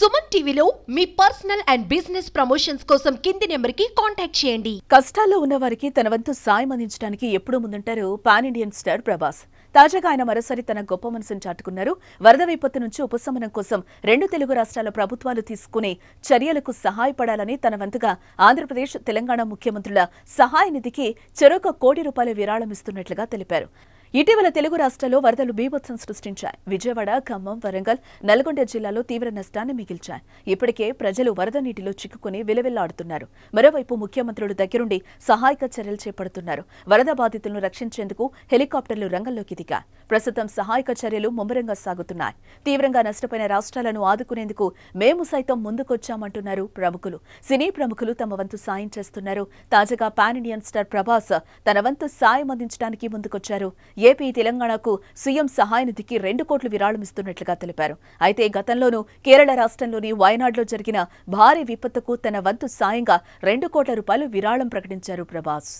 సుమన్ టీవీలో మీ personal and business promotions కోసం కింది నెంబర్కి కాంటాక్ట్ చేయండి. కష్టాల్లో ఉన్న వారికి తన వంతు సాయం అందించడానికి ఎప్పుడూ ముందుంటారు పాన్ ఇండియన్ స్టార్ ప్రభాస్. తాజాగా ఆయన మరోసారి తన గొప్ప మనసును చాటుకున్నారు. వరద విపత్తు నుంచి ఉపశమనం కోసం 2 తెలుగు రాష్ట్రాల ప్రభుత్వాలు తీసుకునే చర్యలకు సహాయపడాలని తన వంతుగా ఆంధ్రప్రదేశ్, తెలంగాణ ముఖ్యమంత్రుల సహాయ నిధికి చెరొక ₹1 కోటి విరాళం ఇస్తున్నట్లుగా తెలిపారు. ఇటీవల తెలుగు రాష్ట్రాల్లో వరదలు బీభత్సం సృష్టించాయి. విజయవాడ, ఖమ్మం, వరంగల్, నల్గొండ జిల్లాలో తీవ్ర నష్టాన్ని మిగిల్చాయి. ఇప్పటికే ప్రజలు వరద నీటిలో చిక్కుకుని విలవిల్లాడుతున్నారు. మరోవైపు ముఖ్యమంత్రులు దగ్గరుండి సహాయక చర్యలు చేపడుతున్నారు. వరద బాధితులను రక్షించేందుకు హెలికాప్టర్లు రంగంలోకి దిగాయి. ప్రస్తుతం సహాయక చర్యలు ముమ్మరంగా సాగుతున్నాయి. తీవ్రంగా నష్టపోయిన రాష్ట్రాలను ఆదుకునేందుకు మేము సైతం ముందుకొచ్చామంటున్నారు ప్రముఖులు. సినీ ప్రముఖులు తమ వంతు సాయం చేస్తున్నారు. తాజాగా పాన్ ఇండియన్ స్టార్ ప్రభాస్ తన వంతు సాయం అందించడానికి ముందుకొచ్చారు. ఏపీ, తెలంగాణకు సీఎం సహాయ నిధికి ₹2 కోట్ల విరాళం ఇస్తున్నట్లుగా తెలిపారు. అయితే గతంలోనూ కేరళ రాష్ట్రంలోని వయనాడ్లో జరిగిన భారీ విపత్తుకు తన వంతు సాయంగా ₹2 కోట్ల విరాళం ప్రకటించారు ప్రభాస్.